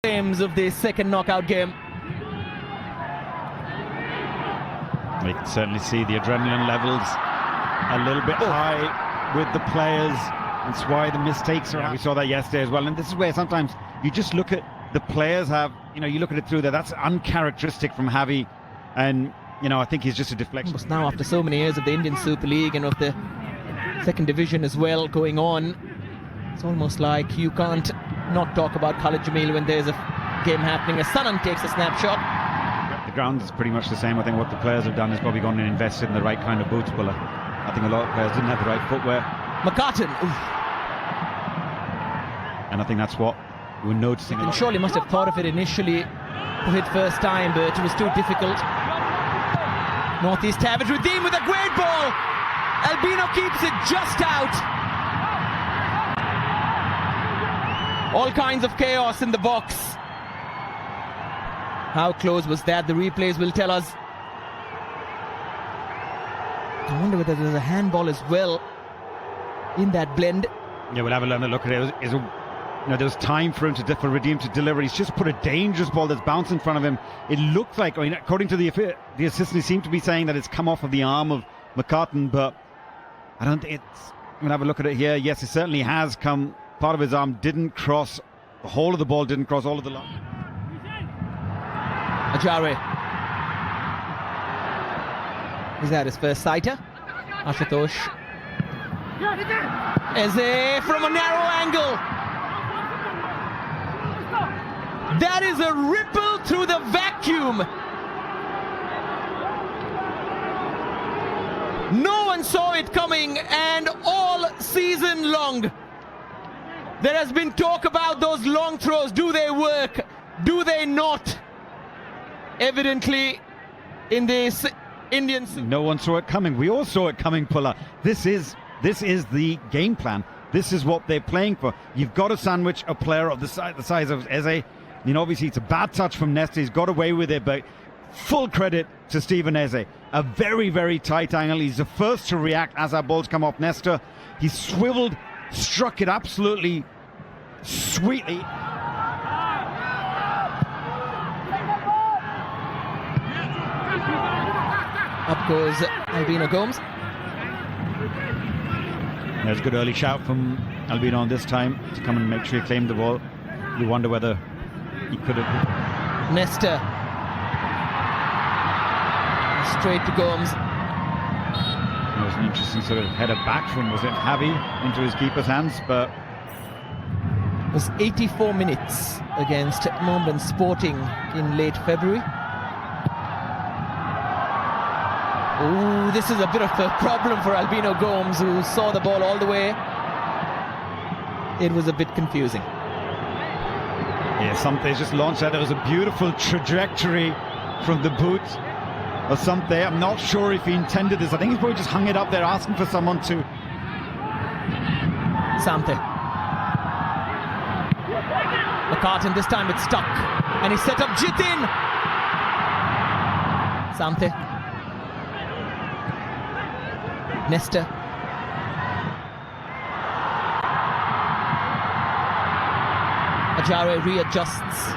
Games of the second knockout game. We can certainly see the adrenaline levels a little bit high with the players. That's why the mistakes are. We saw that yesterday as well. And this is where sometimes you just look at the players have, you look at it through there. That's uncharacteristic from Javi. And, I think he's just a deflection. Almost now, after so many years of the Indian Super League and of the second division as well going on, it's almost like you can't not talk about Khalid Jamil when there's a game happening. As Sanan takes a snapshot. The ground is pretty much the same. I think what the players have done is probably gone and invested in the right kind of boots, but I think a lot of players didn't have the right footwear. McCartan. And I think that's what we're noticing. And surely must have thought of it initially to hit first time, but it was too difficult. Northeast have it. Redeem with a great ball. Albino keeps it just out. All kinds of chaos in the box. How close was that? The replays will tell us. I wonder whether there was a handball as well in that blend. Yeah, we'll have another look at it. There was time for him for Redeem to deliver. He's just put a dangerous ball that's bounced in front of him. It looked like, according to the assistant, he seemed to be saying that it's come off of the arm of McCartan, but I don't think it's. We'll have a look at it here. Yes, it certainly has come. Part of his arm didn't cross. The whole of the ball didn't cross all of the line. Ajare. Is that his first sighter? Ashutosh. Eze from a narrow angle. That is a ripple through the vacuum. No one saw it coming, and all season long there has been talk about those long throws. Do they work? Do they not? Evidently, in this Indian... No one saw it coming. We all saw it coming, Pulla. This is the game plan. This is what they're playing for. You've got to sandwich a player of the size of Eze. Obviously, it's a bad touch from Nesta. He's got away with it, but full credit to Stephen Eze. A very, very tight angle. He's the first to react as our balls come off Nesta. He swiveled, struck it absolutely sweetly. Up goes Albino Gomes. There's a good early shout from Albino on this time to come and make sure he claimed the ball. You wonder whether he could have... Nesta. Straight to Gomes. It was an interesting sort of header back from, was it Javi, into his keeper's hands, but... It was 84 minutes against Mohammedan Sporting in late February. Ooh, this is a bit of a problem for Albino Gomes, who saw the ball all the way. It was a bit confusing. Yeah, Samte just launched that. There was a beautiful trajectory from the boot of Samte. I'm not sure if he intended this. I think he's probably just hung it up there, asking for someone to... Samte. McCartan, this time it's stuck. And he set up Jitin. Samte. Nesta. Ajare readjusts.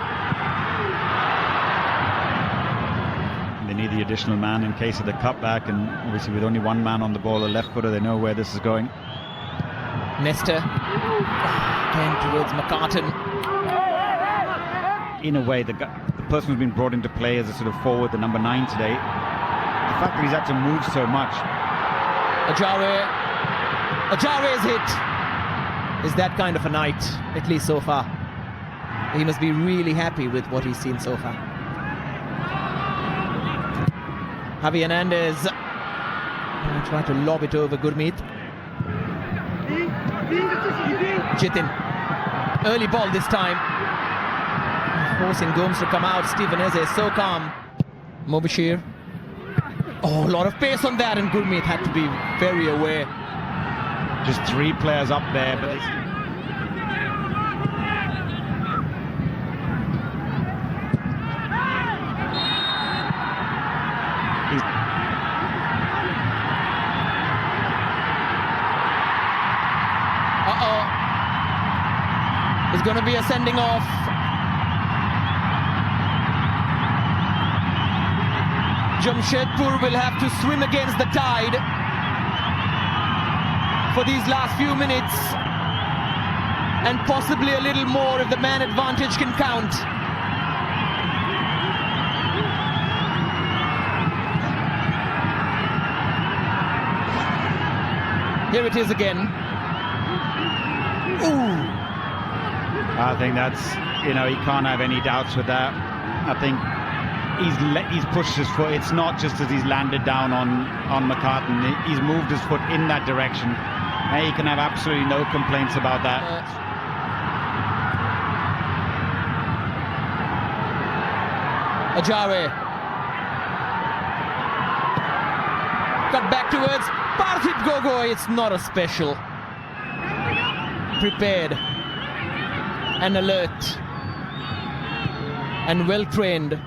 They need the additional man in case of the cutback, and obviously with only one man on the ball, a left footer, they know where this is going. Nesta. Again towards McCartan. In a way, the person who's been brought into play as a sort of forward, the number 9 today, the fact that he's had to move so much. Ajare's hit is that kind of a night, at least so far. He must be really happy with what he's seen so far. Javi Hernandez trying to lob it over Gurmeet. Jitin, early ball this time, forcing Gomes to come out. Stephen Eze is so calm. Mobashir. Oh, a lot of pace on that, and Gurmeet had to be very aware. Just 3 players up there, but they... Uh-oh. It's going to be a sending off. Jamshedpur will have to swim against the tide for these last few minutes, and possibly a little more if the man advantage can count. Here it is again. Ooh. I think that's, you know, he can't have any doubts with that. I think he's pushed his foot. It's not just as he's landed down on McCartan. He's moved his foot in that direction. And he can have absolutely no complaints about that. Ajare. Cut back towards Parthit Gogoi. It's not a special. Prepared and alert and well trained.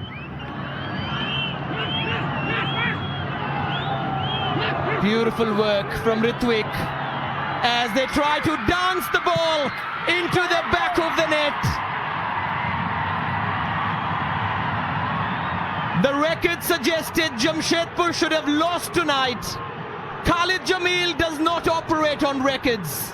Beautiful work from Ritwik as they try to dance the ball into the back of the net. The record suggested Jamshedpur should have lost tonight. Khalid Jamil does not operate on records.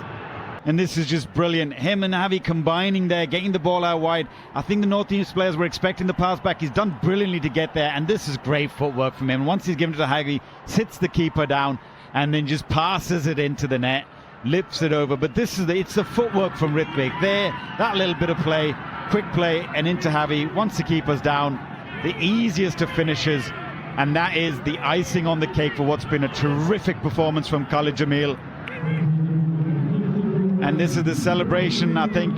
And this is just brilliant. Him and Javi combining there, getting the ball out wide. I think the Northeast players were expecting the pass back. He's done brilliantly to get there, and this is great footwork from him. Once he's given it to Javi, sits the keeper down, and then just passes it into the net, lifts it over. But this is it's the footwork from Ritwik there. That little bit of play, quick play, and into Javi. Once the keeper's down, the easiest of finishes, and that is the icing on the cake for what's been a terrific performance from Khalid Jamil. And this is the celebration. I think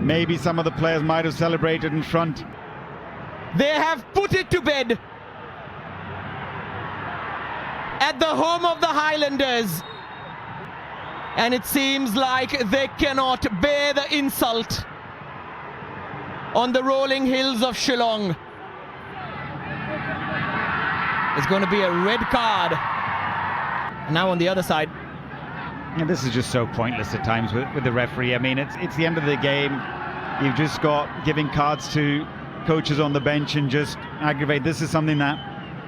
maybe some of the players might have celebrated in front. They have put it to bed at the home of the Highlanders, and it seems like they cannot bear the insult on the rolling hills of Shillong. It's going to be a red card. Now on the other side. And this is just so pointless at times with the referee. I mean, it's the end of the game. You've just got giving cards to coaches on the bench and just aggravate. This is something that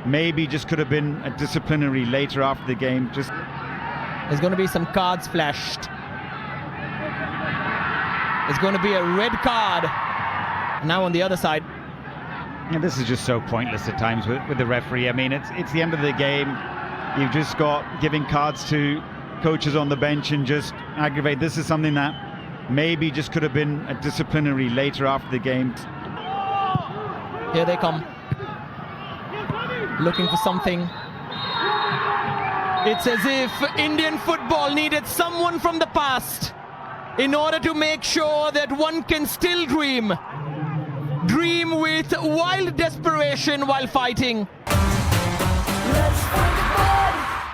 maybe just could have been a disciplinary later after the game. Just there's going to be some cards flashed. It's going to be a red card. Now on the other side. And this is just so pointless at times with the referee. I mean, it's the end of the game. You've just got giving cards to coaches on the bench and just aggravate. This is something that maybe just could have been a disciplinary later after the game. Here they come, looking for something. It's as if Indian football needed someone from the past in order to make sure that one can still dream with wild desperation while fighting.